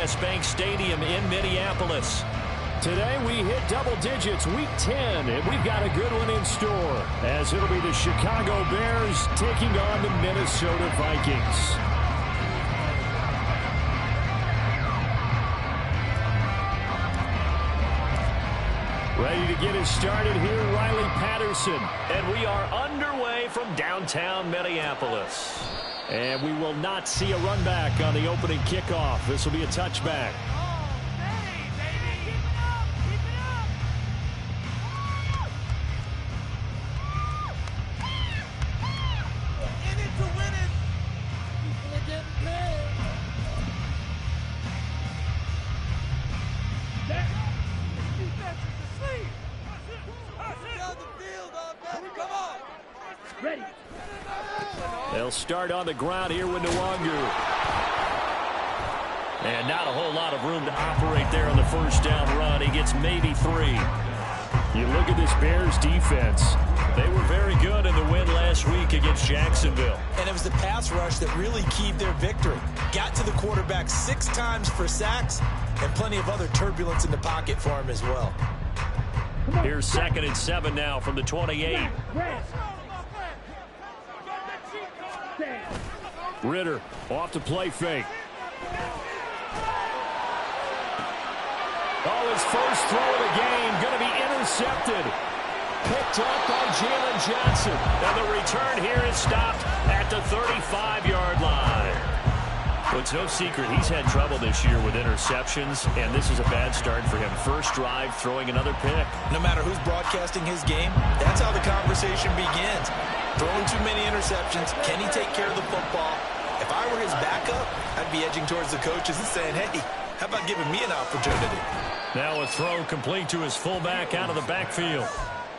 U.S. Bank Stadium in Minneapolis. Today we hit double digits, week 10, and we've got a good one in store, as it'll be the Chicago Bears taking on the Minnesota Vikings. Ready to get us started here, Riley Patterson. And we are underway from downtown Minneapolis. And we will not see a run back on the opening kickoff. This will be a touchback. They'll start on the ground here with Nwangu. And not a whole lot of room to operate there on the first down run. He gets maybe 3. You look at this Bears defense. They were very good in the win last week against Jacksonville. And it was the pass rush that really keyed their victory. Got to the quarterback 6 times for sacks and plenty of other turbulence in the pocket for him as well. Here's 2nd and 7 now from the 28. Ritter off to play fake. Oh, his first throw of the game going to be intercepted. Picked up by Jalen Johnson. And the return here is stopped at the 35-yard line. Well, it's no secret he's had trouble this year with interceptions, and this is a bad start for him. First drive, throwing another pick. No matter who's broadcasting his game, that's how the conversation begins. Throwing too many interceptions. Can he take care of the football? If I were his backup, I'd be edging towards the coaches and saying, hey, how about giving me an opportunity? Now a throw complete to his fullback out of the backfield.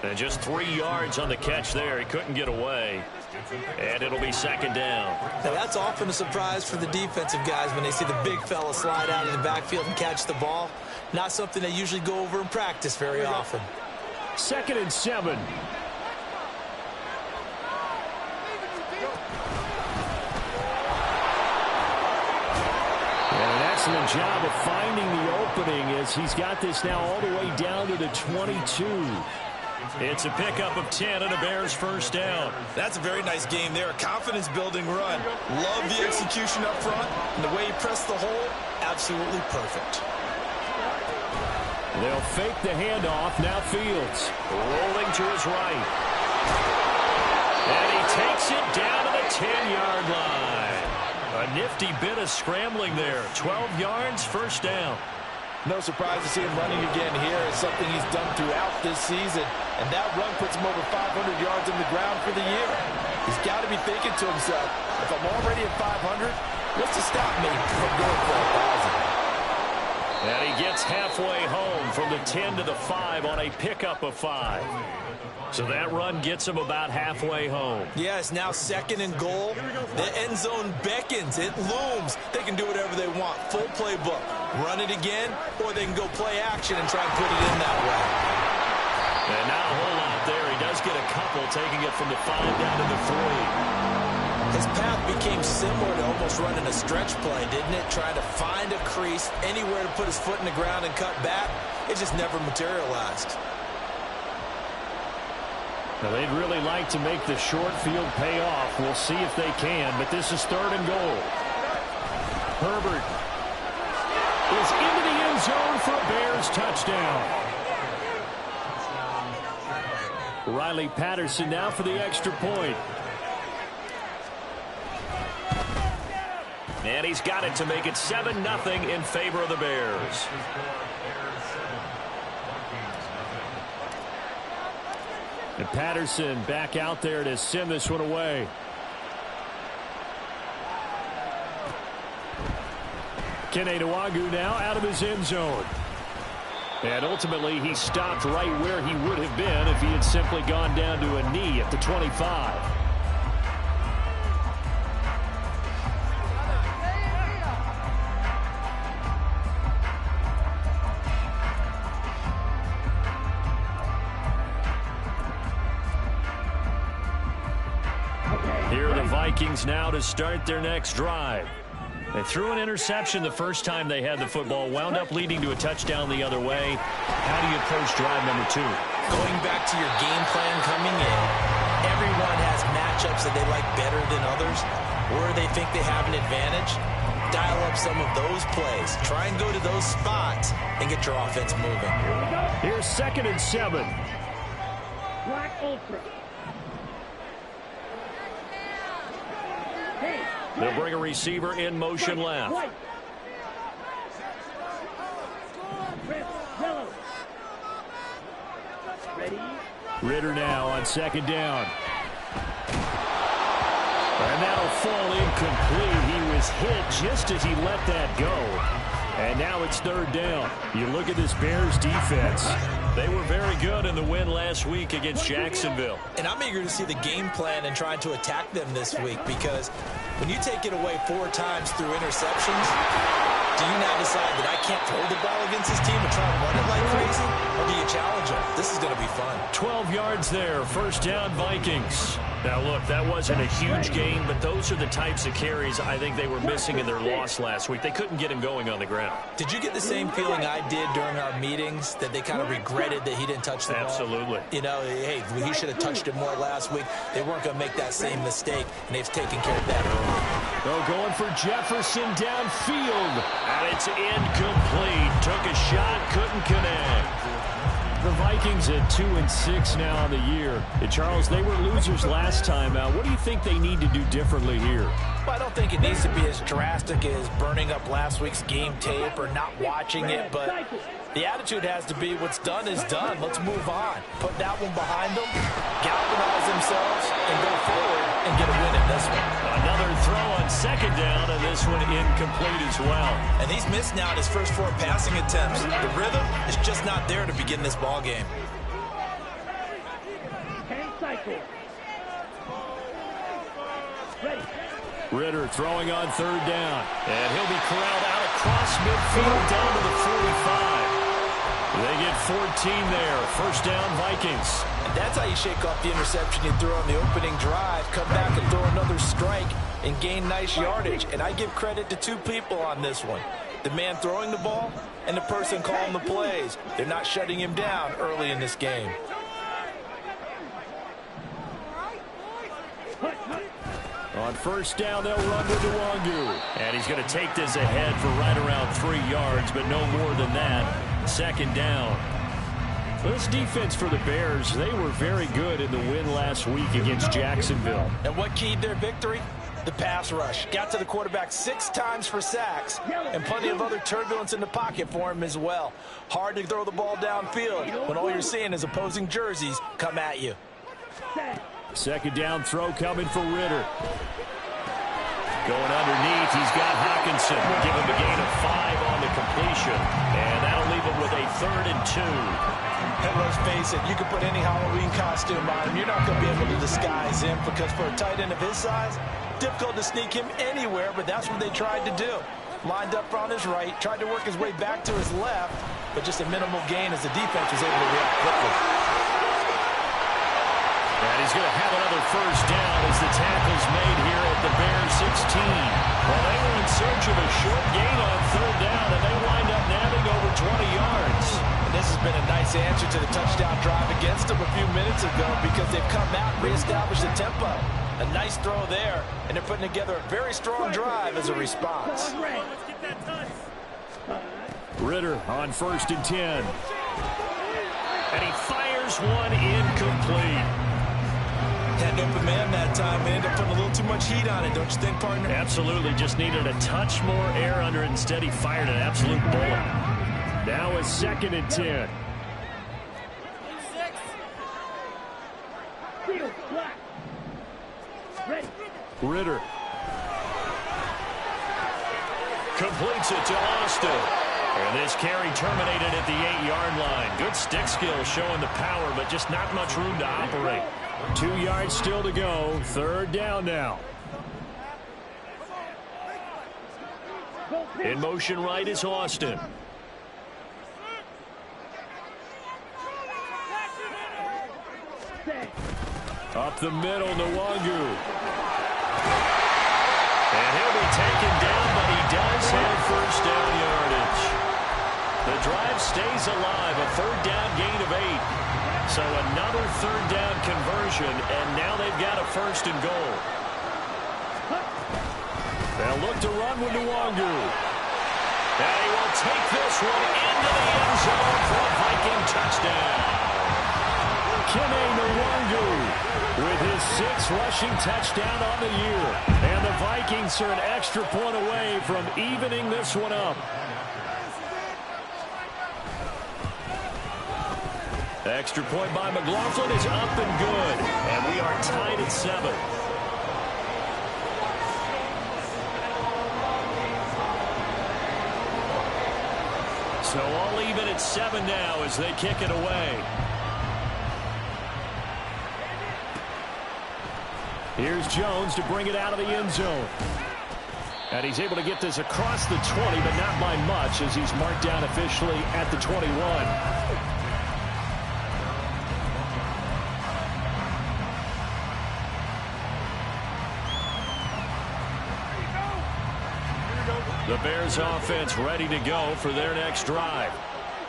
And just 3 yards on the catch there. He couldn't get away. And it'll be 2nd down. Now that's often a surprise for the defensive guys when they see the big fella slide out of the backfield and catch the ball. Not something they usually go over in practice very often. 2nd and 7. Excellent job of finding the opening as he's got this now all the way down to the 22. It's a pickup of 10 and a Bears first down. That's a very nice game there. A confidence-building run. Love the execution up front. And the way he pressed the hole, absolutely perfect. They'll fake the handoff. Now Fields rolling to his right. And he takes it down to the 10-yard line. A nifty bit of scrambling there. 12 yards, first down. No surprise to see him running again here. It's something he's done throughout this season. And that run puts him over 500 yards on the ground for the year. He's got to be thinking to himself, if I'm already at 500, what's to stop me from going for 1,000? And he gets halfway home from the 10 to the 5 on a pickup of 5. So that run gets him about halfway home. Yeah, it's now 2nd and goal. The end zone beckons. It looms. They can do whatever they want. Full playbook. Run it again, or they can go play action and try and put it in that way. And not a whole lot there. He does get a couple, taking it from the 5 down to the 3. His path became similar to almost running a stretch play, didn't it? Trying to find a crease, anywhere to put his foot in the ground and cut back. It just never materialized. Now, they'd really like to make the short field pay off. We'll see if they can, but this is 3rd and goal. Herbert is into the end zone for a Bears touchdown. Riley Patterson now for the extra point. And he's got it to make it 7-0 in favor of the Bears. And Patterson back out there to send this one away. Kene Nwangu now out of his end zone. And ultimately he stopped right where he would have been if he had simply gone down to a knee at the 25. Here are the Vikings now to start their next drive. They threw an interception the first time they had the football, wound up leading to a touchdown the other way. How do you approach drive number 2? Going back to your game plan coming in, everyone has matchups that they like better than others, or they think they have an advantage. Dial up some of those plays. Try and go to those spots and get your offense moving. Here's 2nd and 7. Black Ultra. They'll bring a receiver in motion left. Ritter now on 2nd down. And that'll fall incomplete. He was hit just as he let that go. And now it's 3rd down. You look at this Bears defense. They were very good in the win last week against Jacksonville. And I'm eager to see the game plan and trying to attack them this week, because when you take it away 4 times through interceptions, do you now decide that I can't throw the ball against this team and try to run it like crazy? Or do you challenge them? This is going to be fun. 12 yards there. 1st down, Vikings. Now, look, that wasn't a huge gain, but those are the types of carries I think they were missing in their loss last week. They couldn't get him going on the ground. Did you get the same feeling I did during our meetings, that they kind of regretted that he didn't touch the ball? Absolutely. You know, hey, he should have touched it more last week. They weren't going to make that same mistake, and they've taken care of that early. They're going for Jefferson downfield. And it's incomplete. Took a shot, couldn't connect. The Vikings at 2-6 now on the year. And Charles, they were losers last time out. What do you think they need to do differently here? Well, I don't think it needs to be as drastic as burning up last week's game tape or not watching it, but the attitude has to be what's done is done. Let's move on. Put that one behind them, galvanize themselves, and go forward and get a win in this one. Another throw on 2nd down, and this one incomplete as well. And he's missed now his first 4 passing attempts. The rhythm is just not there to begin this ball game. Ritter throwing on 3rd down. And he'll be corralled out across midfield down to the 45. They get 14 there. 1st down, Vikings. And that's how you shake off the interception you threw on the opening drive. Come back and throw another strike and gain nice yardage. And I give credit to 2 people on this one. The man throwing the ball and the person calling the plays. They're not shutting him down early in this game. On 1st down, they'll run to Nwangu. And he's going to take this ahead for right around 3 yards, but no more than that. 2nd down. Well, this defense for the Bears, they were very good in the win last week against Jacksonville. And what keyed their victory? The pass rush. Got to the quarterback 6 times for sacks, and plenty of other turbulence in the pocket for him as well. Hard to throw the ball downfield when all you're seeing is opposing jerseys come at you. 2nd down throw coming for Ritter. Going underneath, he's got Hawkinson. Give him a gain of 5 on the completion. And that'll leave him with a 3rd and 2. And let's face it, you can put any Halloween costume on him. You're not going to be able to disguise him, because for a tight end of his size, difficult to sneak him anywhere, but that's what they tried to do. Lined up on his right, tried to work his way back to his left, but just a minimal gain as the defense was able to react quickly. And he's going to have another 1st down as the tackle's made here at the Bears 16. Well, they were in search of a short gain on 3rd down, and they wind up nabbing over 20 yards. And this has been a nice answer to the touchdown drive against them a few minutes ago, because they've come out and reestablished the tempo. A nice throw there, and they're putting together a very strong drive as a response. Ritter on 1st and 10. And he fires one incomplete. Had an open man that time, and ended up putting a little too much heat on it, don't you think, partner? Absolutely. Just needed a touch more air under it. Instead, he fired an absolute bullet. Now it's 2nd and 10. Ritter. Completes it to Austin. And this carry terminated at the 8-yard line. Good stick skill showing the power, but just not much room to operate. 2 yards still to go. 3rd down now. In motion right is Austin. Up the middle, Nwangu. And he'll be taken down, but he and first down yardage. The drive stays alive, a third down gain of 8. So another third down conversion, and now they've got a first and goal. They'll look to run with Nwangu. And he will take this one into the end zone for a Viking touchdown. Kene Nwangu with his 6th rushing touchdown on the year. And the Vikings are an extra point away from evening this one up. Extra point by McLaughlin is up and good. And we are tied at 7. So all even at 7 now as they kick it away. Here's Jones to bring it out of the end zone. And he's able to get this across the 20, but not by much as he's marked down officially at the 21. The Bears offense ready to go for their next drive.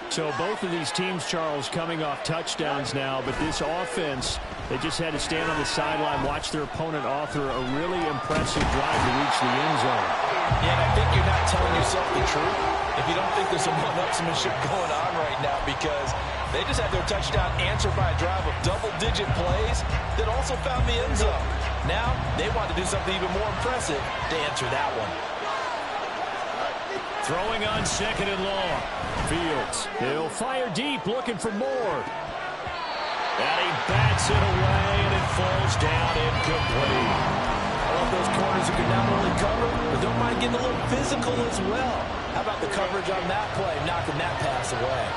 So both of these teams, Charles, coming off touchdowns now, but this offense, they just had to stand on the sideline, watch their opponent author a really impressive drive to reach the end zone. Yeah, and I think you're not telling yourself the truth if you don't think there's some one-upsmanship going on right now, because they just had their touchdown answered by a drive of double-digit plays that also found the end zone. Now they want to do something even more impressive to answer that one. Throwing on 2nd and long. Fields. He'll fire deep, looking for more. And he bats it away, and it falls down incomplete. I love those corners who can not only cover, but don't mind getting a little physical as well. How about the coverage on that play, knocking that pass away?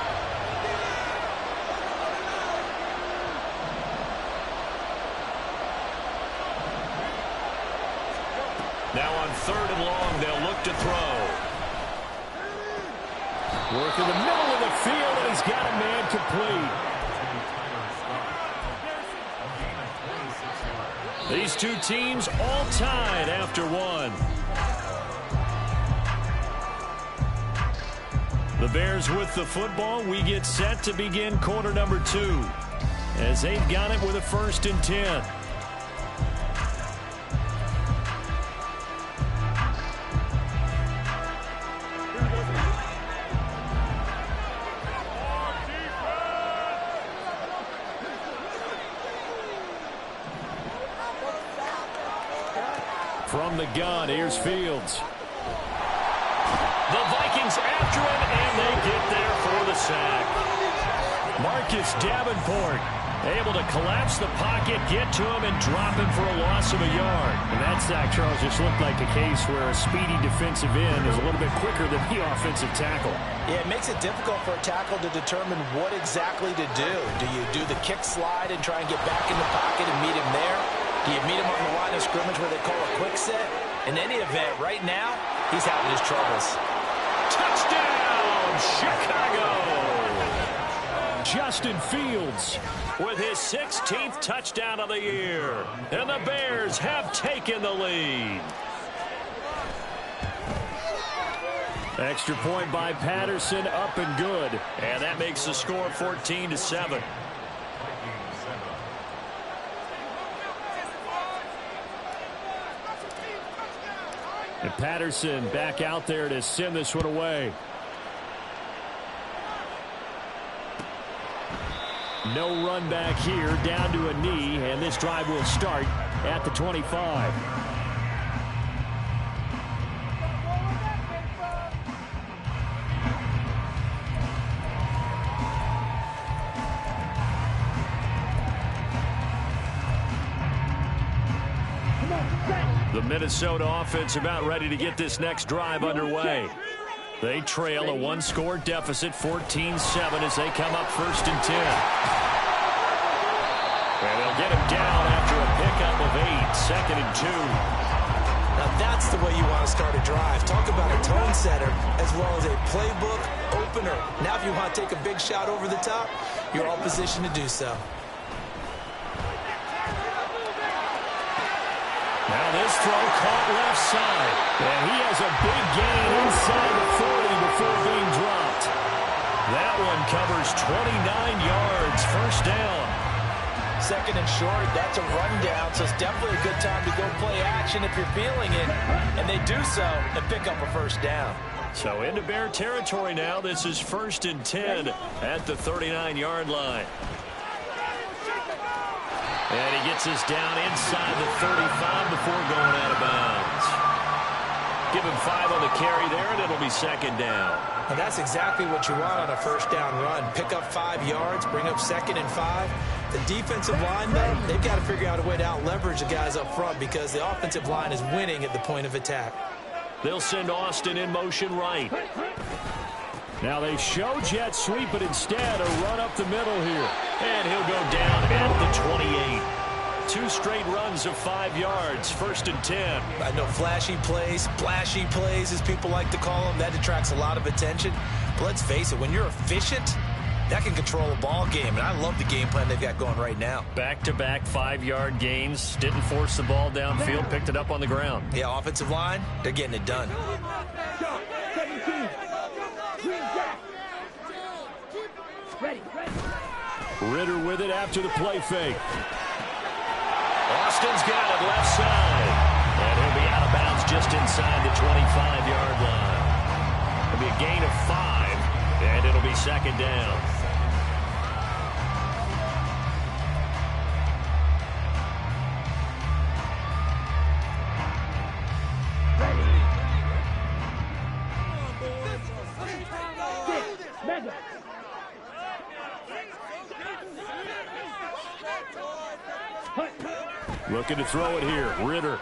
Now on 3rd and long, they'll look to throw. Work in the middle of the field, and he's got a man complete. These two teams all tied after 1. The Bears with the football. We get set to begin quarter number 2 as they've got it with a 1st and 10. From the gun, here's Fields. The Vikings after him, and they get there for the sack. Marcus Davenport able to collapse the pocket, get to him, and drop him for a loss of a yard. And that sack, Charles, just looked like a case where a speedy defensive end is a little bit quicker than the offensive tackle. Yeah, it makes it difficult for a tackle to determine what exactly to do. Do you do the kick slide and try and get back in the pocket and meet him there? Do you meet him on the line of scrimmage where they call a quick set? In any event, right now, he's having his troubles. Touchdown, Chicago! Justin Fields with his 16th touchdown of the year. And the Bears have taken the lead. Extra point by Patterson, up and good. And that makes the score 14-7. And Patterson back out there to send this one away. No run back here, down to a knee, and this drive will start at the 25. The Minnesota offense about ready to get this next drive underway. They trail a one-score deficit, 14-7, as they come up 1st and 10. And they'll get him down after a pickup of 8, 2nd and 2. Now that's the way you want to start a drive. Talk about a tone setter as well as a playbook opener. Now if you want to take a big shot over the top, you're all positioned to do so. Now this throw caught left side. And he has a big gain inside the 40 before being dropped. That one covers 29 yards, first down. Second and short, that's a rundown, so it's definitely a good time to go play action if you're feeling it. And they do so and pick up a first down. So into Bear territory now. This is 1st and 10 at the 39-yard line. And he gets us down inside the 35 before going out of bounds. Give him 5 on the carry there, and it'll be second down. And that's exactly what you want on a first down run. Pick up 5 yards, bring up 2nd and 5. The defensive line, though, they've got to figure out a way to out-leverage the guys up front because the offensive line is winning at the point of attack. They'll send Austin in motion right. Now they show jet sweep, but instead a run up the middle here. And he'll go down at the 28. 2 straight runs of 5 yards, 1st and 10. I know flashy plays, splashy plays, as people like to call them, that attracts a lot of attention. But let's face it, when you're efficient, that can control a ball game. And I love the game plan they've got going right now. Back-to-back 5-yard gains. Didn't force the ball downfield, picked it up on the ground. Yeah, offensive line, they're getting it done. Ritter with it after the play fake. Austin's got it left side. And he'll be out of bounds just inside the 25-yard line. It'll be a gain of 5, and it'll be second down. Looking to throw it here. Ritter.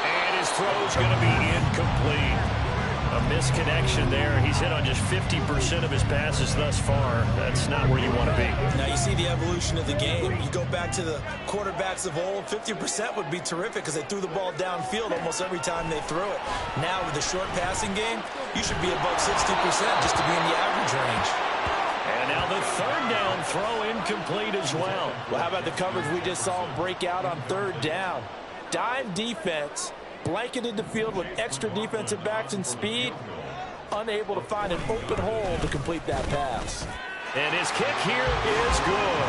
And his throw's going to be incomplete. A misconnection there. He's hit on just 50% of his passes thus far. That's not where you want to be. Now you see the evolution of the game. You go back to the quarterbacks of old, 50% would be terrific because they threw the ball downfield almost every time they threw it. Now with the short passing game, you should be above 60% just to be in the average range. And now the third down throw incomplete as well. Well, how about the coverage we just saw him break out on third down? Dime defense, blanketed the field with extra defensive backs and speed, unable to find an open hole to complete that pass. And his kick here is good.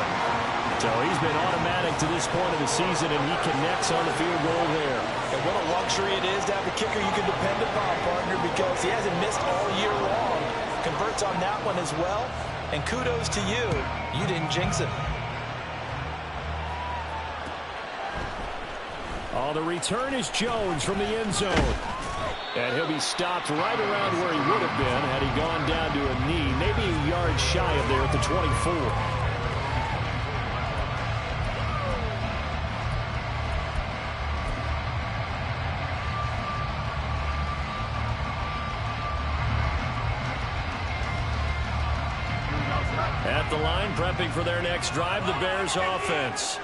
So he's been automatic to this point of the season, and he connects on the field goal there. And what a luxury it is to have a kicker you can depend upon, partner, because he hasn't missed all year long. Converts on that one as well. And kudos to you. You didn't jinx it. Oh, the return is Jones from the end zone. And he'll be stopped right around where he would have been had he gone down to a knee, maybe a yard shy of there at the 24. At the line, prepping for their next drive, the Bears offense.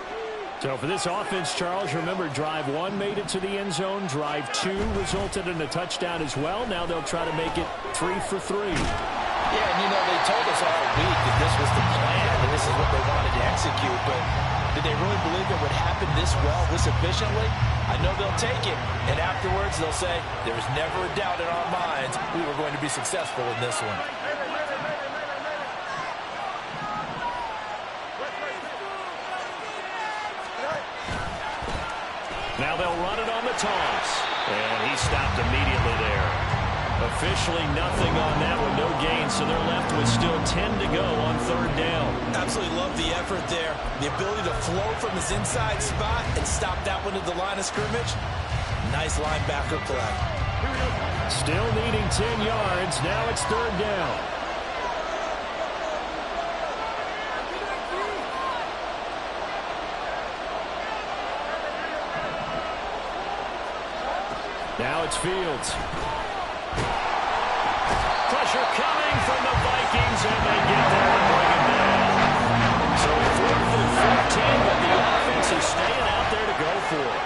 So for this offense, Charles, remember, drive 1 made it to the end zone. Drive 2 resulted in a touchdown as well. Now they'll try to make it 3 for 3. Yeah, and you know, they told us all week that this was the plan and this is what they wanted to execute. But did they really believe it would happen this well, this efficiently? I know they'll take it. And afterwards, they'll say, there was never a doubt in our minds we were going to be successful in this one. Now they'll run it on the toss. And he stopped immediately there. Officially nothing on that one, no gain, so they're left with still 10 to go on third down. Absolutely love the effort there. The ability to flow from his inside spot and stop that one at the line of scrimmage. Nice linebacker play. Still needing 10 yards. Now it's third down. Now it's Fields. Pressure coming from the Vikings, and they get there and bring it down. So 4th and 14, but the offense is staying out there to go for it.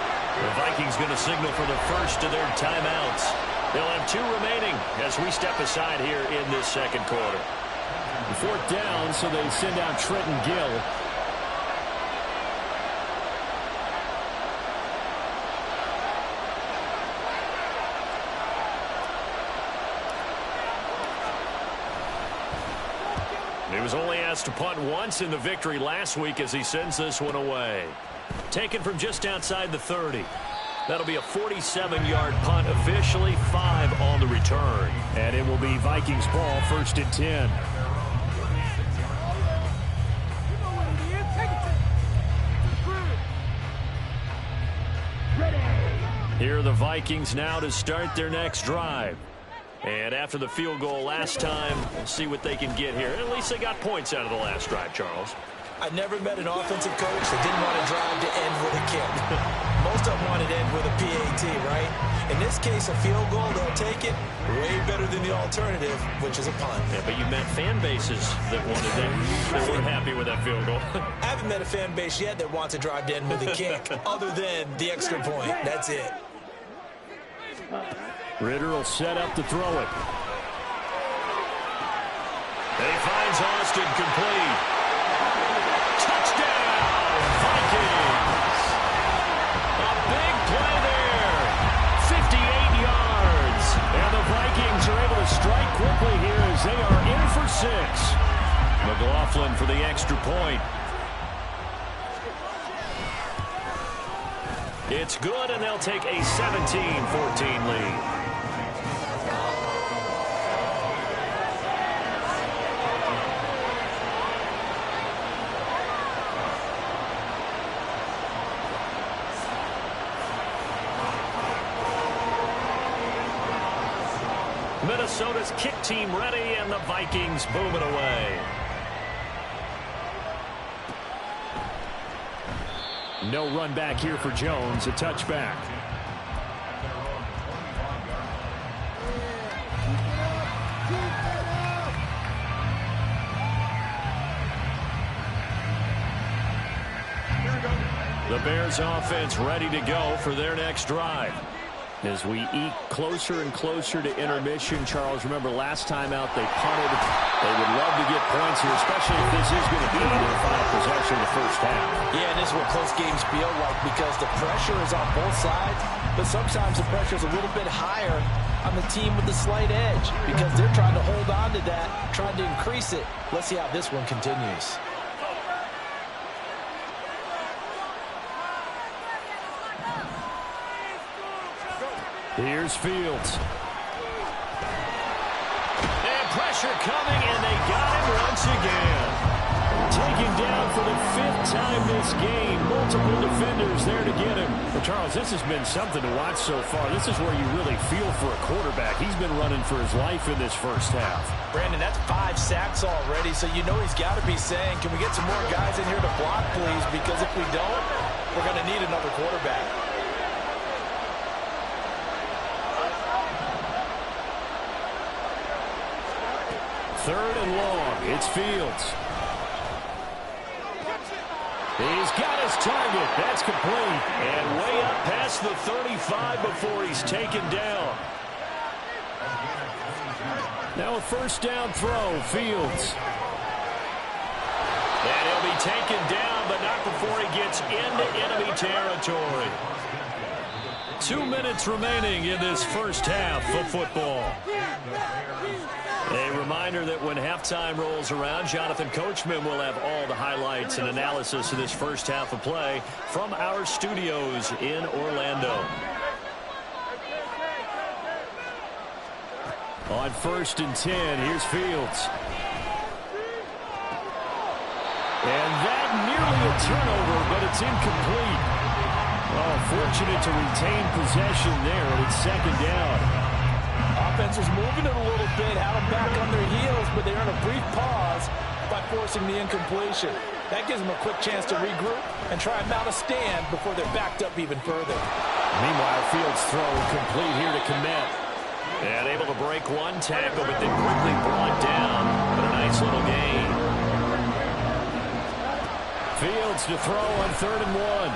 The Vikings going to signal for the first of their timeouts. They'll have 2 remaining as we step aside here in this second quarter. 4th down, so they send out Trenton Gill. He was only asked to punt once in the victory last week as he sends this one away. Taken from just outside the 30. That'll be a 47-yard punt, officially 5 on the return. And it will be Vikings ball, 1st and 10. Here are the Vikings now to start their next drive. And after the field goal last time, we'll see what they can get here. At least they got points out of the last drive, Charles. I never met an offensive coach that didn't want to drive to end with a kick. Most of them wanted to end with a PAT, right? In this case, a field goal, they'll take it. Way better than the alternative, which is a punt. Yeah, but you met fan bases that wanted that weren't happy with that field goal. I haven't met a fan base yet that wants to drive to end with a kick, other than the extra point. That's it. Ritter will set up to throw it. He finds Austin complete. Touchdown, Vikings! A big play there. 58 yards. And the Vikings are able to strike quickly here as they are in for 6. McLaughlin for the extra point. It's good, and they'll take a 17-14 lead. Minnesota's kick team ready, and the Vikings boom it away. No run back here for Jones, a touchback. The Bears offense ready to go for their next drive. As we eke closer and closer to intermission, Charles, remember last time out they punted. They would love to get points here, especially if this is going to be their final possession in the first half. Yeah, and this is what close games feel like because the pressure is on both sides, but sometimes the pressure is a little bit higher on the team with the slight edge because they're trying to hold on to that, trying to increase it. Let's see how this one continues. Here's Fields. And pressure coming, and they got him once again. Taken down for the 5th time this game. Multiple defenders there to get him. Well, Charles, this has been something to watch so far. This is where you really feel for a quarterback. He's been running for his life in this first half. Brandon, that's 5 sacks already, so you know he's got to be saying, can we get some more guys in here to block, please? Because if we don't, we're going to need another quarterback. Third and long. It's Fields. He's got his target. That's complete. And way up past the 35 before he's taken down. Now a first down throw. Fields. And he'll be taken down, but not before he gets into enemy territory. 2 minutes remaining in this first half of football. A reminder that when halftime rolls around, Jonathan Coachman will have all the highlights and analysis of this first half of play from our studios in Orlando. On 1st and 10, here's Fields. And that nearly a turnover, but it's incomplete. Oh, fortunate to retain possession there, and it's 2nd down. Offense was moving it a little bit, had them back on their heels, but they earned a brief pause by forcing the incompletion. That gives them a quick chance to regroup and try and mount a stand before they're backed up even further. Meanwhile, Fields' throw complete here to Kmet. And able to break one tackle, but then quickly brought down. But a nice little gain. Fields to throw on 3rd and 1.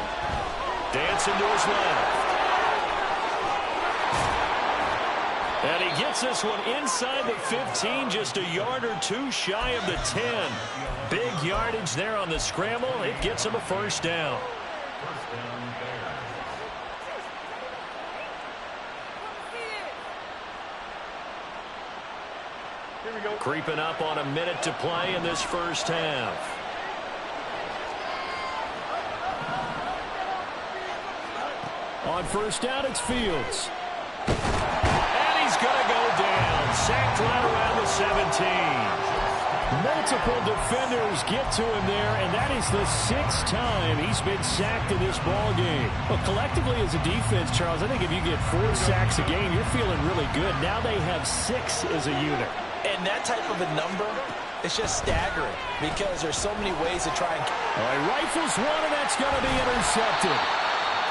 Dancing to his left. And he gets this one inside the 15, just a yard or 2 shy of the 10. Big yardage there on the scramble. It gets him a first down. Creeping up on a minute to play in this first half. On first down, it's Fields. And he's going to go down. Sacked right around the 17. Multiple defenders get to him there, and that is the 6th time he's been sacked in this ball game. Well, collectively as a defense, Charles, I think if you get 4 sacks a game, you're feeling really good. Now they have 6 as a unit. And that type of a number, it's just staggering because there's so many ways to try and... All right, rifles one, and that's going to be intercepted.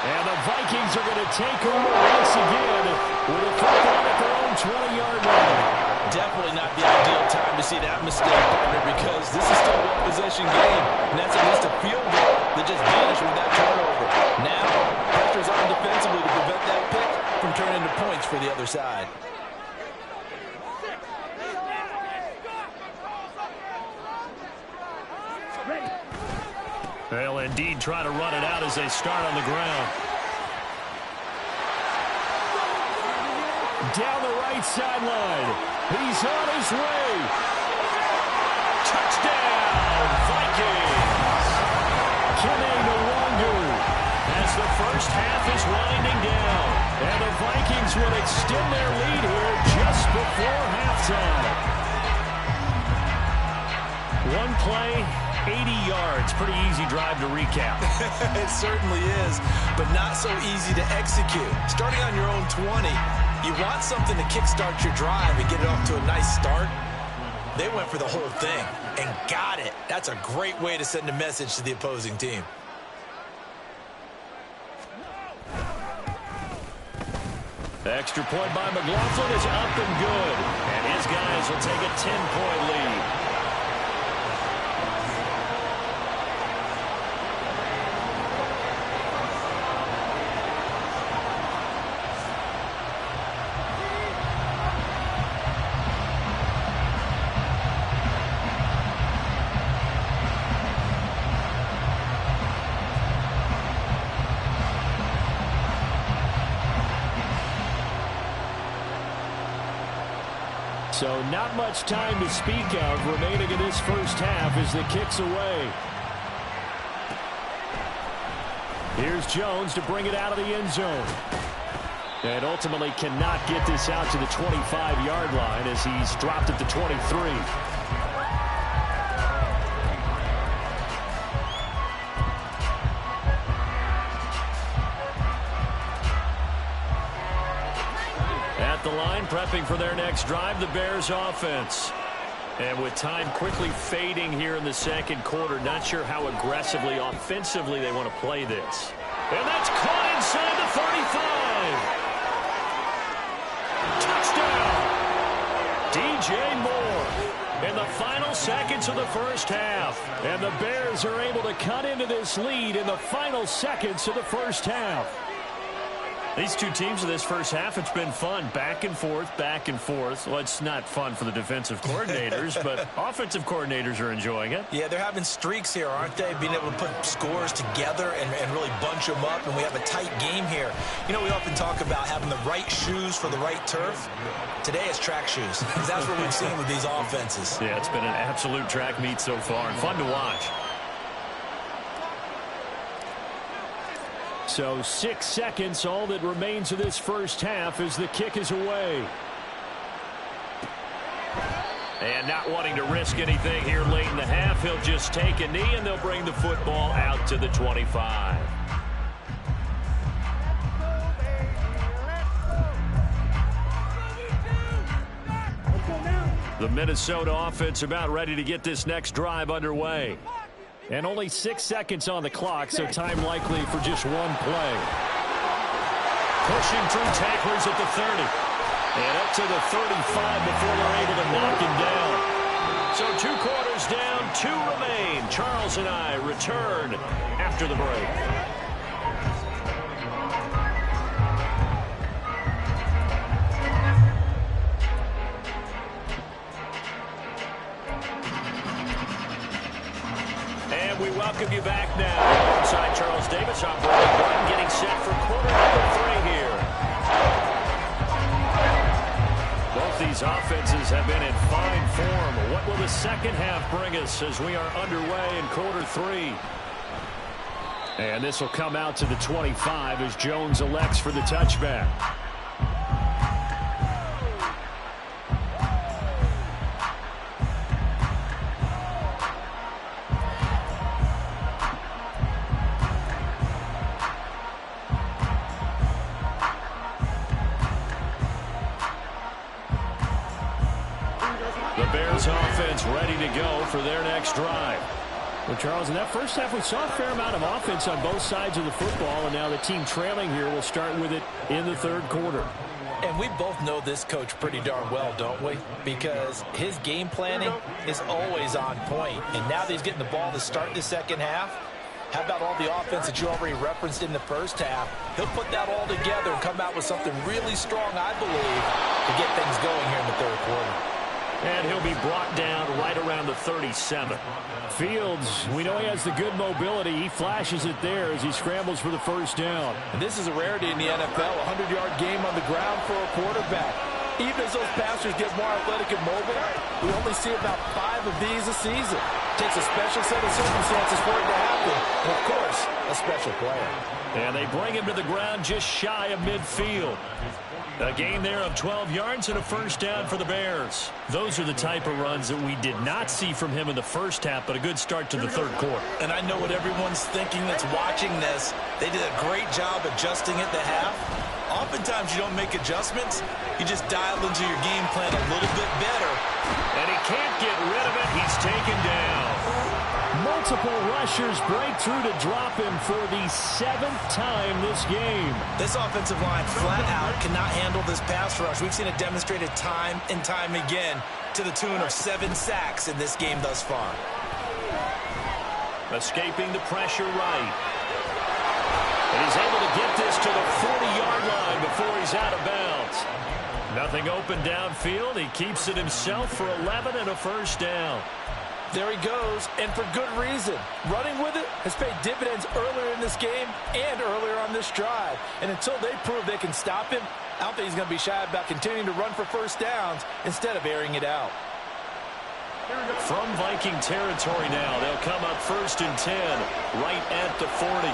And the Vikings are going to take over once again with a football at their own 20-yard line. Definitely not the ideal time to see that mistake, partner, because this is still a one-possession game, and that's at least a field goal that just vanished with that turnover. Now, pressure's on defensively to prevent that pick from turning into points for the other side. They'll indeed try to run it out as they start on the ground. Down the right sideline. He's on his way. Touchdown, Vikings! Kenny Nwangu. As the first half is winding down. And the Vikings will extend their lead here just before halftime. One play, 80 yards. Pretty easy drive to recap. It certainly is, but not so easy to execute. Starting on your own 20, you want something to kickstart your drive and get it off to a nice start. They went for the whole thing and got it. That's a great way to send a message to the opposing team. Extra point by McLaughlin is up and good. And his guys will take a 10-point lead. So not much time to speak of remaining in this first half as the kick's away. Here's Jones to bring it out of the end zone. And ultimately cannot get this out to the 25-yard line as he's dropped at the 23. The line prepping for their next drive, the Bears offense. And with time quickly fading here in the second quarter, not sure how aggressively, offensively they want to play this. And that's caught inside the 35. Touchdown. DJ Moore in the final seconds of the first half. And the Bears are able to cut into this lead in the final seconds of the first half. These two teams in this first half, it's been fun. Back and forth, back and forth. Well, it's not fun for the defensive coordinators, but offensive coordinators are enjoying it. Yeah, they're having streaks here, aren't they? Being able to put scores together and really bunch them up, and we have a tight game here. You know, we often talk about having the right shoes for the right turf. Today it's track shoes, because that's what we've seen with these offenses. Yeah, it's been an absolute track meet so far, and fun to watch. So 6 seconds, all that remains of this first half as the kick is away. And not wanting to risk anything here late in the half, he'll just take a knee and they'll bring the football out to the 25. The Minnesota offense about ready to get this next drive underway. And only 6 seconds on the clock, so time likely for just one play. Pushing through tacklers at the 30. And up to the 35 before they're able to knock him down. So 2 quarters down, 2 remain. Charles and I return after the break. We welcome you back now. Alongside Charles Davis, I'm Brian Gordon, getting set for quarter number 3 here. Both these offenses have been in fine form. What will the second half bring us as we are underway in quarter 3? And this will come out to the 25 as Jones elects for the touchback. The Bears offense ready to go for their next drive. Well, Charles, in that first half, we saw a fair amount of offense on both sides of the football, and now the team trailing here will start with it in the third quarter. And we both know this coach pretty darn well, don't we? Because his game planning is always on point. And now that he's getting the ball to start the second half, how about all the offense that you already referenced in the first half? He'll put that all together and come out with something really strong, I believe, to get things going here in the third quarter. And he'll be brought down right around the 37. Fields, we know he has the good mobility. He flashes it there as he scrambles for the first down. And this is a rarity in the NFL, a 100-yard game on the ground for a quarterback. Even as those passers get more athletic and mobile, we only see about 5 of these a season. It takes a special set of circumstances for it to happen. And, of course, a special player. And they bring him to the ground just shy of midfield. A gain there of 12 yards and a first down for the Bears. Those are the type of runs that we did not see from him in the first half, but a good start to the third quarter. And I know what everyone's thinking that's watching this. They did a great job adjusting at the half. Oftentimes you don't make adjustments. You just dial into your game plan a little bit better. And he can't get rid of it. He's taken down. Multiple rushers break through to drop him for the 7th time this game. This offensive line flat out cannot handle this pass rush. We've seen it demonstrated time and time again to the tune of 7 sacks in this game thus far. Escaping the pressure right. And he's able to get this to the 40-yard line before he's out of bounds. Nothing open downfield. He keeps it himself for 11 and a first down. There he goes, and for good reason. Running with it has paid dividends earlier in this game and earlier on this drive. And until they prove they can stop him, I don't think he's going to be shy about continuing to run for first downs instead of airing it out. From Viking territory now, they'll come up 1st and 10, right at the 40.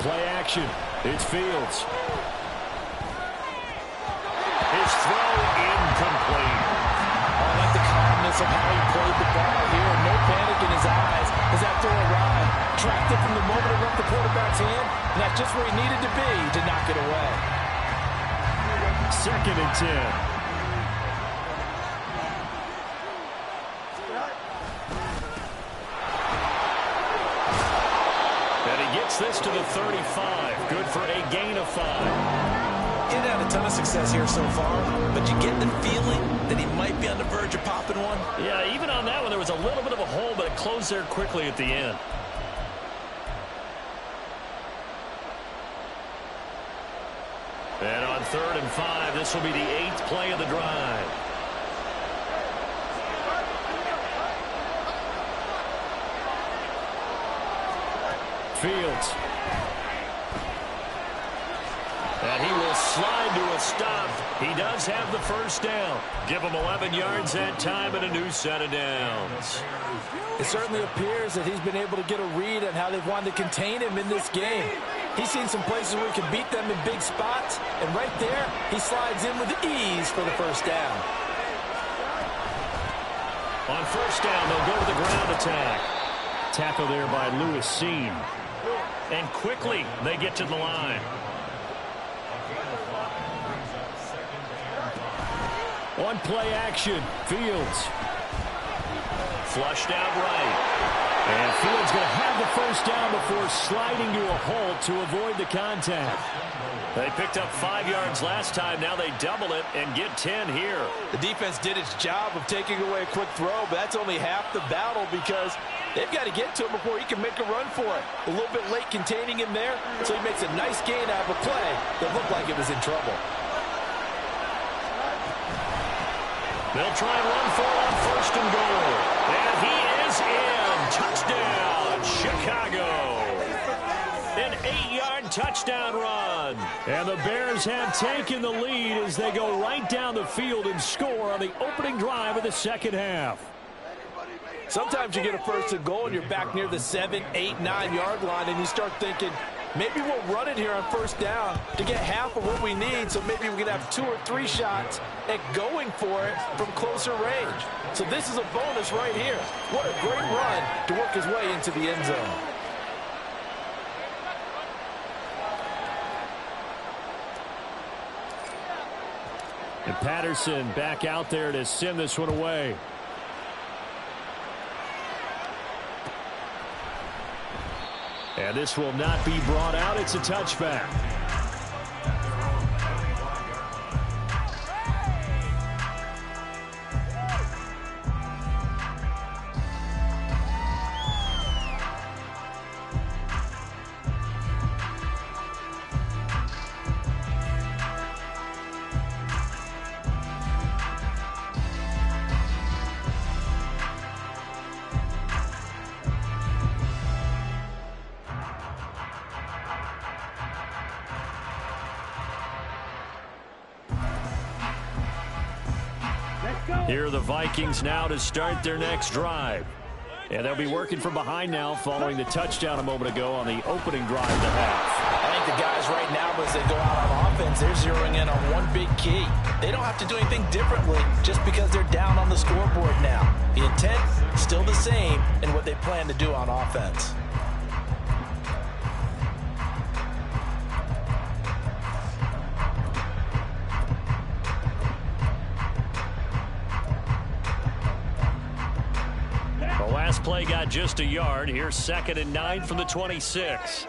Play action. It's Fields. His throw incomplete. I like the calmness of how he played the ball here. No panic in his eyes as that throw arrived. Tracked it from the moment it left the quarterback's hand, and that's just where he needed to be to knock it away. 2nd and 10. This to the 35. Good for a gain of 5. He's had a ton of success here so far, but you get the feeling that he might be on the verge of popping one. Yeah, even on that one, there was a little bit of a hole, but it closed there quickly at the end. And on 3rd and 5, this will be the 8th play of the drive. Fields. And he will slide to a stop. He does have the first down. Give him 11 yards that time and a new set of downs. It certainly appears that he's been able to get a read on how they've wanted to contain him in this game. He's seen some places where he can beat them in big spots, and right there, he slides in with ease for the first down. On first down, they'll go to the ground attack. Tackle there by Lewis Seen. And quickly, they get to the line. On play action, Fields. Flushed out right. And Fields going to have the first down before sliding to a halt to avoid the contact. They picked up 5 yards last time. Now they double it and get 10 here. The defense did its job of taking away a quick throw, but that's only half the battle because they've got to get to him before he can make a run for it. A little bit late containing him there, so he makes a nice gain out of a play that looked like it was in trouble. They'll try and run for it on 1st and goal. And he is in. Touchdown, Chicago. An 8-yard touchdown run. run. And the Bears have taken the lead as they go right down the field and score on the opening drive of the second half. Sometimes you get a first and goal and you're back near the 7, 8, 9-yard line and you start thinking, maybe we'll run it here on first down to get half of what we need, so maybe we can have 2 or 3 shots at going for it from closer range. So this is a bonus right here. What a great run to work his way into the end zone. And Patterson back out there to send this one away. And this will not be brought out. It's a touchback. Here are the Vikings now to start their next drive. And they'll be working from behind now following the touchdown a moment ago on the opening drive of the half. I think the guys right now, as they go out on offense, they're zeroing in on one big key. They don't have to do anything differently just because they're down on the scoreboard now. The intent still the same in what they plan to do on offense. Last play got just a yard. Here's 2nd and 9 from the 26.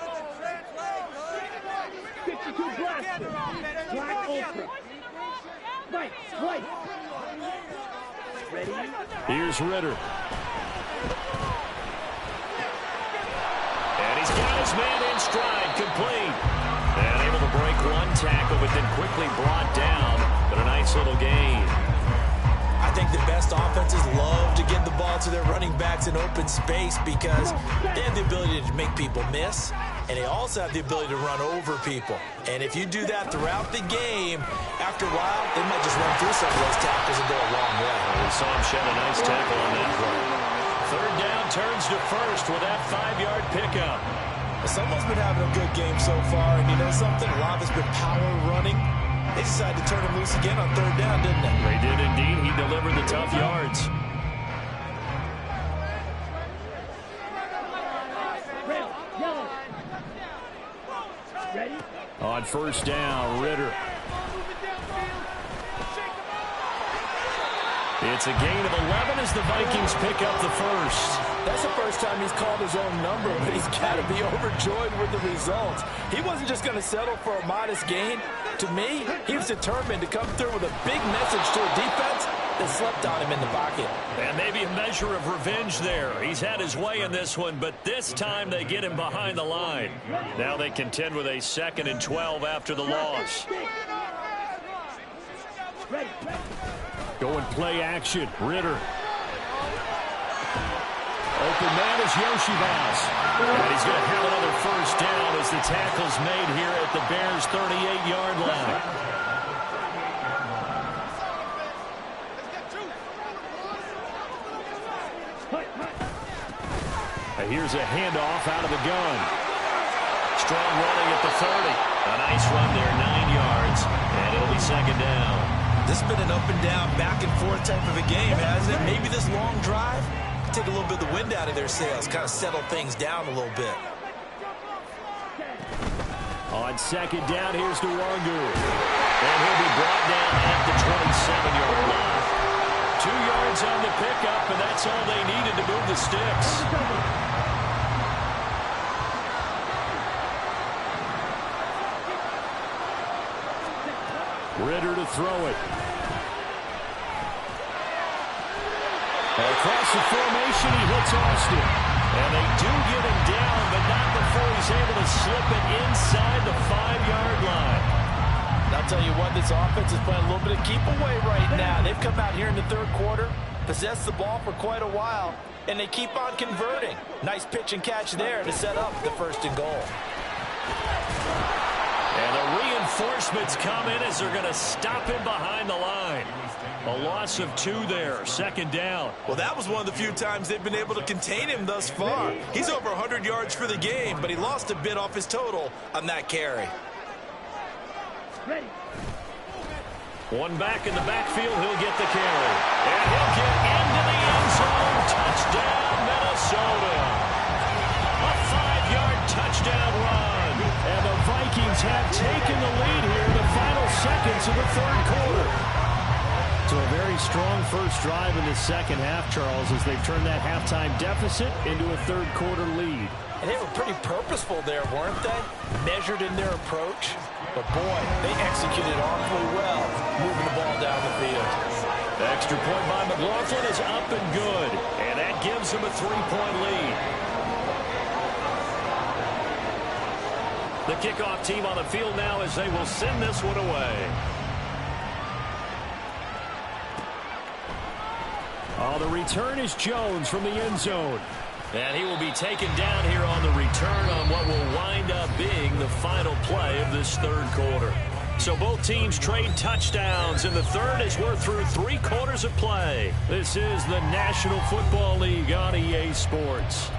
Here's Ritter. And he's got his man in stride, complete. And able to break one tackle, but then quickly brought down. But a nice little gain. I think the best offenses love to get the ball to their running backs in open space because they have the ability to make people miss, and they also have the ability to run over people. And if you do that throughout the game, after a while, they might just run through some of those tackles and go a long way. We saw him shed a nice tackle on that play. 3rd down turns to first with that 5-yard pickup. Someone's been having a good game so far, and you know something? A lot of it's been power running. They decided to turn him loose again on 3rd down, didn't they? They did indeed. He delivered the tough yards. On 1st down, Ritter. It's a gain of 11 as the Vikings pick up the first. That's the first time he's called his own number, but he's got to be overjoyed with the results. He wasn't just going to settle for a modest gain. To me, he was determined to come through with a big message to a defense that slept on him in the pocket. And maybe a measure of revenge there. He's had his way in this one, but this time they get him behind the line. Now they contend with a 2nd and 12 after the loss. Going play action. Ritter. Open man is Yoshibas. And he's going to have another first down as the tackle's made here at the Bears' 38-yard line. Here's a handoff out of the gun. Strong running at the 30. A nice run there, 9 yards. And it'll be 2nd down. This has been an up and down, back and forth type of a game, hasn't it? Maybe this long drive could take a little bit of the wind out of their sails, kind of settle things down a little bit. On 2nd down, here's Nwangu. And he'll be brought down at the 27-yard line. 2 yards on the pickup, and that's all they needed to move the sticks. Ritter to throw it. Across the formation, he hits Austin. And they do get him down, but not before he's able to slip it inside the 5-yard line. And I'll tell you what, this offense is playing a little bit of keep away right now. They've come out here in the 3rd quarter, possessed the ball for quite a while, and they keep on converting. Nice pitch and catch there to set up the 1st and goal. And a Reinforcements come in as they're going to stop him behind the line. A loss of 2 there, second down. Well, that was one of the few times they've been able to contain him thus far. He's over 100 yards for the game, but he lost a bit off his total on that carry. Ready. One back in the backfield, he'll get the carry. And he'll get into the end zone. Touchdown, Minnesota. A 5-yard touchdown run. And the Vikings have taken the lead here in the final seconds of the third quarter. So a very strong first drive in the second half, Charles, as they've turned that halftime deficit into a third quarter lead. And they were pretty purposeful there, weren't they? Measured in their approach. But, boy, they executed awfully well, moving the ball down the field. The extra point by McLaughlin is up and good. And that gives them a 3-point lead. The kickoff team on the field now as they will send this one away. Oh, the return is Jones from the end zone. And he will be taken down here on the return on what will wind up being the final play of this third quarter. So both teams trade touchdowns in the third as we're through 3 quarters of play. This is the National Football League on EA Sports.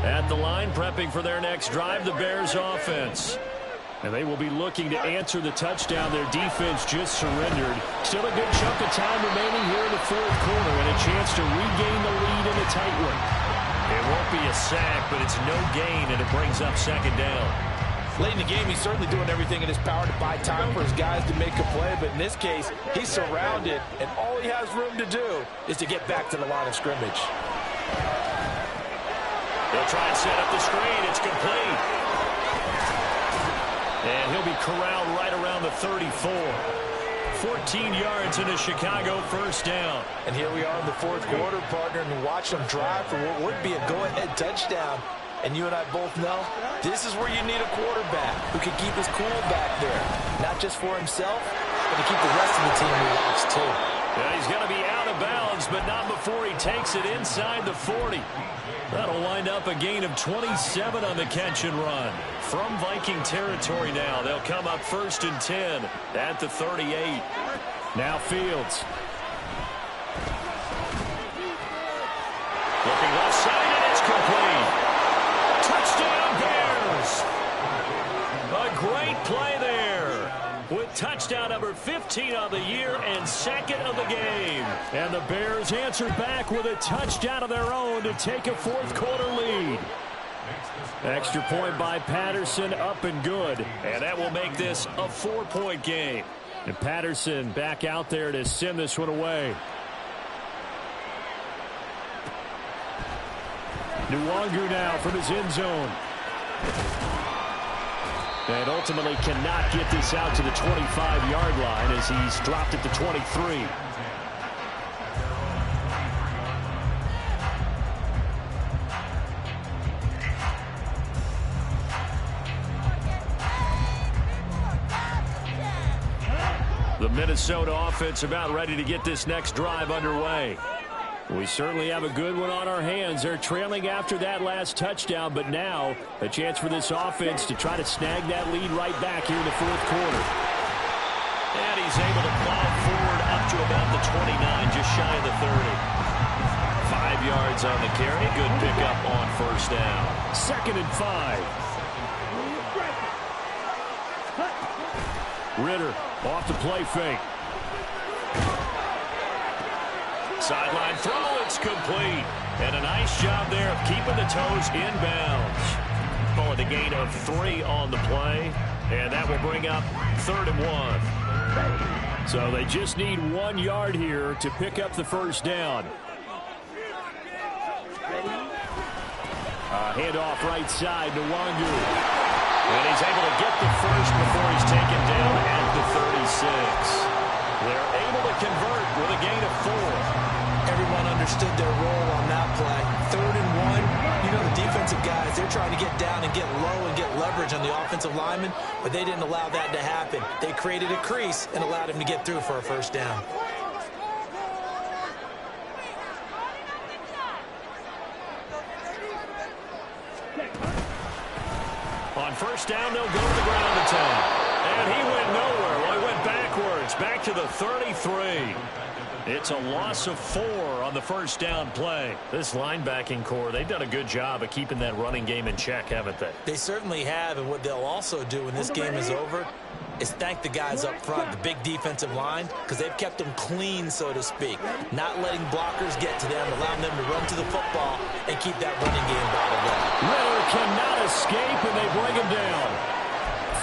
At the line, prepping for their next drive, the Bears offense. And they will be looking to answer the touchdown their defense just surrendered. Still a good chunk of time remaining here in the fourth quarter and a chance to regain the lead in a tight one. It won't be a sack, but it's no gain, and it brings up second down. Late in the game, he's certainly doing everything in his power to buy time for his guys to make a play. But in this case, he's surrounded, and all he has room to do is to get back to the line of scrimmage. They'll try and set up the screen. It's complete. And he'll be corralled right around the 34. 14 yards in a Chicago first down. And here we are in the fourth quarter, partner, and watch them drive for what would be a go-ahead touchdown. And you and I both know this is where you need a quarterback who can keep his cool back there. Not just for himself, but to keep the rest of the team relaxed, too. Yeah, he's going to be out of bounds, but not before he takes it inside the 40. That'll wind up a gain of 27 on the catch and run. From Viking territory now, they'll come up 1st and 10 at the 38. Now Fields. Looking left side, and it's complete. Touchdown, Bears. A great play there, with touchdown number 15 on the year and second of the game. And the Bears answer back with a touchdown of their own to take a fourth quarter lead. Extra point by Patterson, up and good. And that will make this a 4-point game. And Patterson back out there to send this one away. Nwangu now from his end zone. And ultimately cannot get this out to the 25-yard line as he's dropped at the 23. The Minnesota offense about ready to get this next drive underway. We certainly have a good one on our hands. They're trailing after that last touchdown, but now a chance for this offense to try to snag that lead right back here in the fourth quarter. And he's able to plow forward up to about the 29, just shy of the 30. 5 yards on the carry. Good pickup on first down. 2nd and 5. Ritter off the play fake. Sideline throw, it's complete. And a nice job there of keeping the toes inbounds. Call it a gain of 3 on the play. And that will bring up 3rd and 1. So they just need 1 yard here to pick up the first down. Handoff right side to Nwangu. And he's able to get the first before he's taken down at the 36. They're able to convert with a gain of 4. Everyone understood their role on that play. 3rd and 1, you know the defensive guys, they're trying to get down and get low and get leverage on the offensive lineman, but they didn't allow that to happen. They created a crease and allowed him to get through for a first down. On first down, they'll go to the ground attack. And he went nowhere. Well, he went backwards, back to the 33. It's a loss of 4 on the first down play. This linebacking core, they've done a good job of keeping that running game in check, haven't they? They certainly have, and what they'll also do when this game is over is thank the guys up front, the big defensive line, because they've kept them clean, so to speak. Not letting blockers get to them, allowing them to run to the football and keep that running game bottled up. Ritter cannot escape, and they bring him down.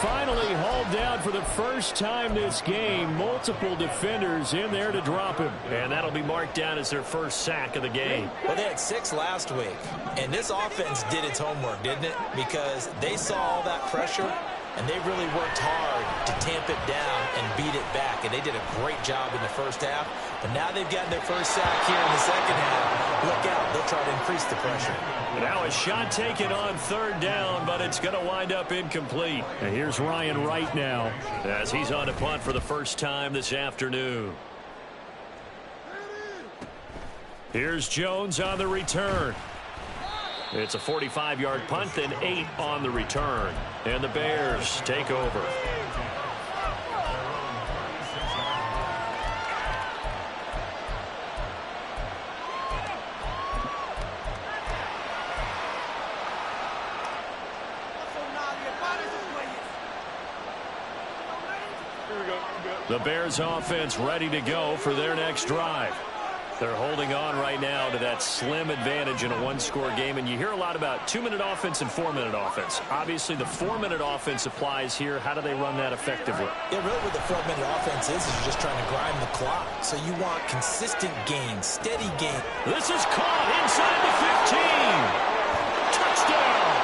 Finally hauled down for the first time this game. Multiple defenders in there to drop him. And that'll be marked down as their first sack of the game. Well, they had 6 last week. And this offense did its homework, didn't it? Because they saw all that pressure, and they really worked hard to tamp it down and beat it back. And they did a great job in the first half. But now they've gotten their first sack here in the second half. Look out. They'll try to increase the pressure. Now a shot taken on 3rd down, but it's going to wind up incomplete. And here's Ryan Wright now as he's on to punt for the first time this afternoon. Here's Jones on the return. It's a 45-yard punt, then 8 on the return. And the Bears take over. The Bears offense ready to go for their next drive. They're holding on right now to that slim advantage in a one-score game. And you hear a lot about 2-minute offense and 4-minute offense. Obviously, the 4-minute offense applies here. How do they run that effectively? Yeah, really what the 4-minute offense is you're just trying to grind the clock. So you want consistent gains, steady gains. This is caught inside the 15. Touchdown!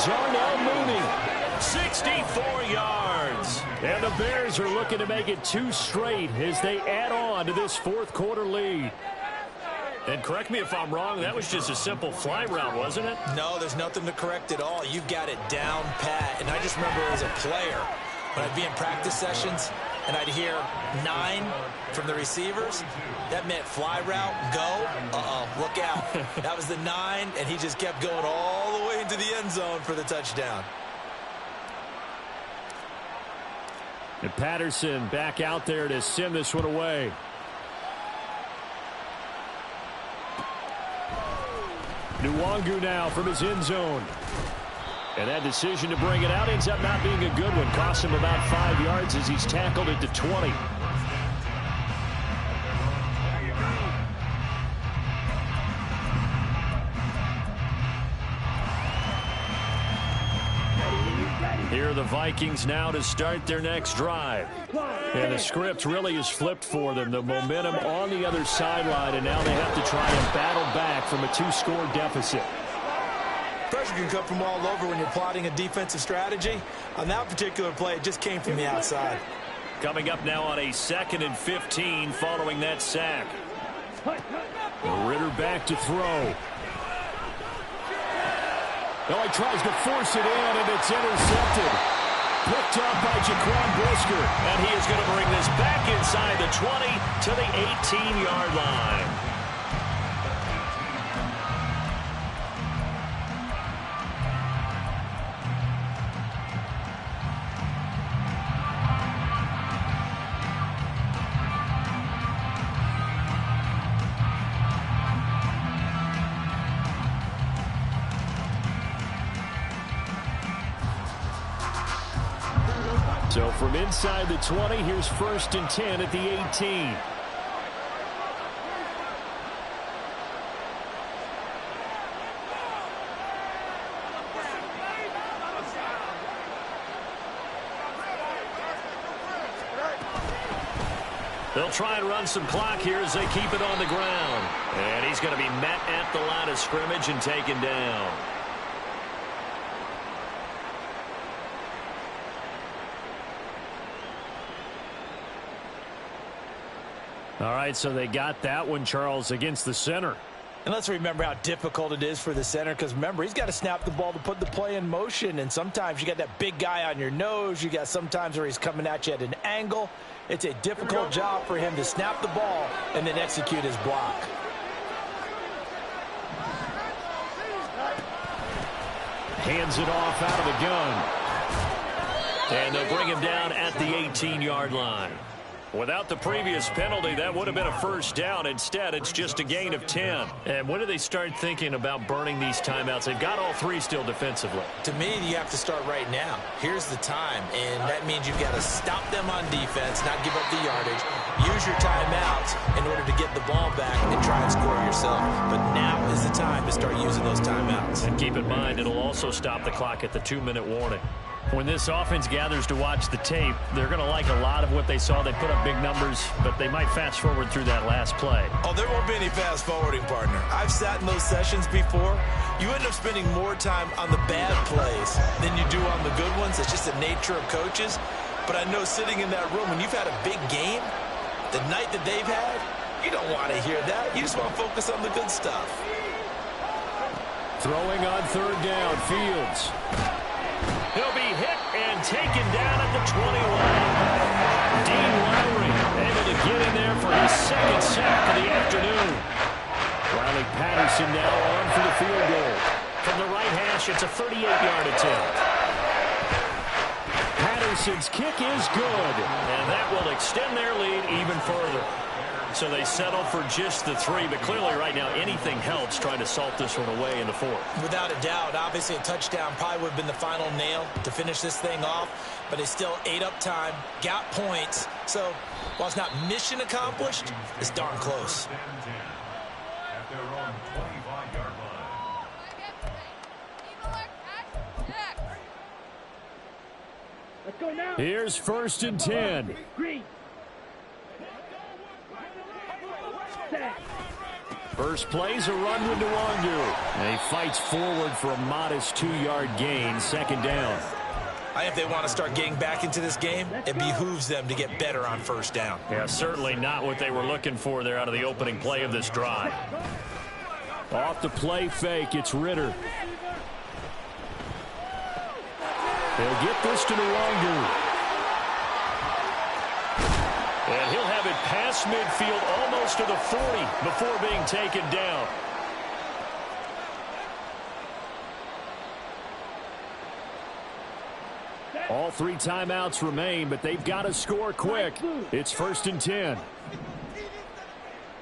Jarnell Mooney, 64 yards. And the Bears are looking to make it 2 straight as they add on to this fourth-quarter lead. And correct me if I'm wrong, that was just a simple fly route, wasn't it? No, there's nothing to correct at all. You've got it down pat. And I just remember as a player, when I'd be in practice sessions and I'd hear 9 from the receivers, that meant fly route, go, look out. That was the 9, and he just kept going all the way into the end zone for the touchdown. And Patterson back out there to send this one away. Nwangu now from his end zone. And that decision to bring it out ends up not being a good one. Cost him about 5 yards as he's tackled it to 20. Here are the Vikings now to start their next drive. And the script really is flipped for them. The momentum on the other sideline, and now they have to try and battle back from a 2-score deficit. Pressure can come from all over when you're plotting a defensive strategy. On that particular play, it just came from the outside. Coming up now on a 2nd and 15 following that sack. Ritter back to throw. Oh, he tries to force it in, and it's intercepted. Picked up by Jaquan Brisker. And he is going to bring this back inside the 20 to the 18-yard line. So from inside the 20, here's 1st and 10 at the 18. They'll try and run some clock here as they keep it on the ground. And he's going to be met at the line of scrimmage and taken down. All right, so they got that one, Charles, against the center. And let's remember how difficult it is for the center, because remember, he's got to snap the ball to put the play in motion, and sometimes you got that big guy on your nose. You got sometimes where he's coming at you at an angle. It's a difficult job for him to snap the ball and then execute his block. Hands it off out of the gun. And they'll bring him down at the 18-yard line. Without the previous penalty, that would have been a first down. Instead, it's just a gain of 10. And when do they start thinking about burning these timeouts? They've got all three still defensively. To me, you have to start right now. Here's the time, and that means you've got to stop them on defense, not give up the yardage. Use your timeouts in order to get the ball back and try and score yourself. But now is the time to start using those timeouts. And keep in mind, it'll also stop the clock at the 2-minute warning. When this offense gathers to watch the tape, they're going to like a lot of what they saw. They put up big numbers, but they might fast forward through that last play. Oh, there won't be any fast forwarding, partner. I've sat in those sessions before. You end up spending more time on the bad plays than you do on the good ones. It's just the nature of coaches. But I know sitting in that room, when you've had a big game, the night that they've had, you don't want to hear that. You just want to focus on the good stuff. Throwing on third down, Fields. He'll be hit and taken down at the 21. Dean Lowry able to get in there for his second sack of the afternoon. Riley Patterson now on for the field goal. From the right hash, it's a 38-yard attempt. Patterson's kick is good. And that will extend their lead even further. So they settle for just the 3, but clearly right now anything helps trying to salt this one away in the 4th. Without a doubt, obviously a touchdown probably would have been the final nail to finish this thing off, but it's still ate up time, got points. So while it's not mission accomplished, it's darn close. Let's go now. Here's 1st and 10. Green. Set. First play's a run with Nwangu. And he fights forward for a modest 2-yard gain, 2nd down. If they want to start getting back into this game, it behooves them to get better on 1st down. Yeah, certainly not what they were looking for there out of the opening play of this drive. Off the play fake, it's Ritter. They'll get this to Nwangu. And he'll have it past midfield almost to the 40 before being taken down. All 3 timeouts remain, but they've got to score quick. It's 1st and 10.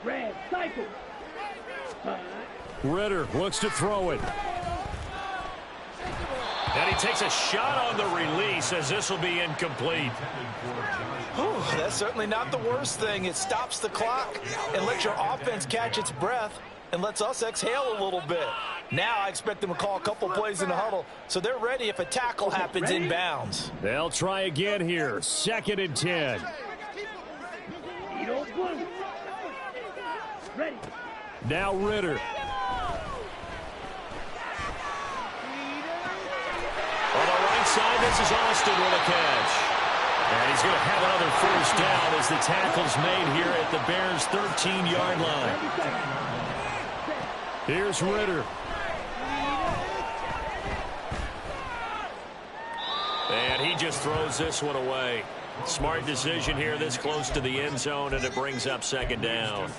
Red cycle. Ritter looks to throw it. And he takes a shot on the release as this will be incomplete. Whew, that's certainly not the worst thing. It stops the clock and lets your offense catch its breath and lets us exhale a little bit. Now I expect them to call a couple plays in the huddle so they're ready if a tackle happens inbounds. They'll try again here. 2nd and 10. Ready. Now Ritter. On the right side, this is Austin with a catch. And he's going to have another first down as the tackle's made here at the Bears' 13-yard line. Here's Ritter. And he just throws this one away. Smart decision here this close to the end zone, and it brings up 2nd down.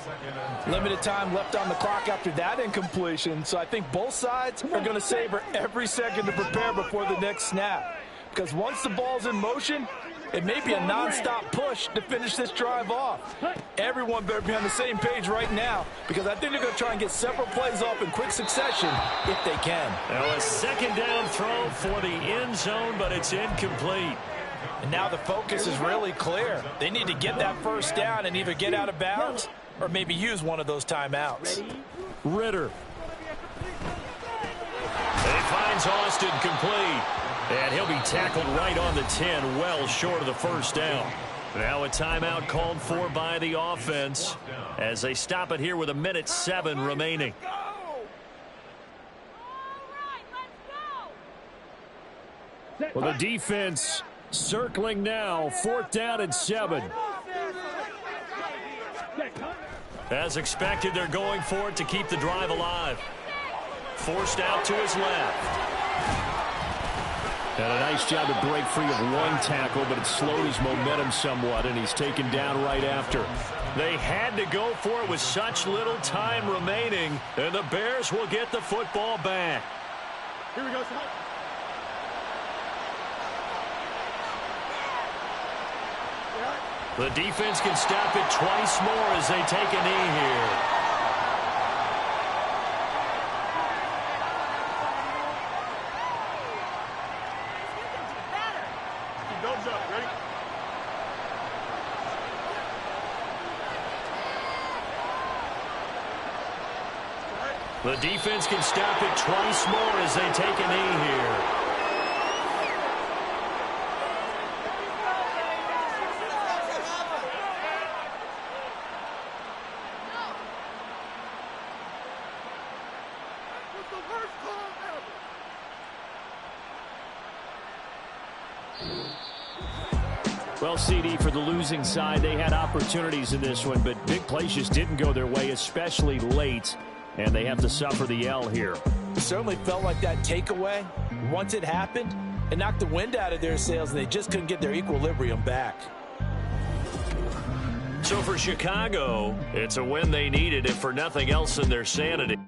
Limited time left on the clock after that incompletion, so I think both sides are going to savor every second to prepare before the next snap. Because once the ball's in motion, it may be a non-stop push to finish this drive off. Everyone better be on the same page right now, because I think they're going to try and get several plays off in quick succession if they can. Now a 2nd down throw for the end zone, but it's incomplete. And now the focus is really clear. They need to get that first down and either get out of bounds or maybe use one of those timeouts. Ritter. And he finds Austin complete. And he'll be tackled right on the 10, well short of the first down. Now a timeout called for by the offense as they stop it here with 1:07 remaining. Well, the defense circling now. 4th down and 7. Set, huh? As expected, they're going for it to keep the drive alive. Forced out to his left. And a nice job to break free of one tackle, but it slowed his momentum somewhat, and he's taken down right after. They had to go for it with such little time remaining, and the Bears will get the football back. Here we go, son. The defense can stop it twice more as they take a knee here. Nose up, ready? The defense can stop it twice more as they take a knee here. Well, CD, for the losing side, they had opportunities in this one, but big plays just didn't go their way, especially late, and they have to suffer the L here. It certainly felt like that takeaway, once it happened, it knocked the wind out of their sails, and they just couldn't get their equilibrium back. So for Chicago, it's a win they needed, if for nothing else, in their sanity.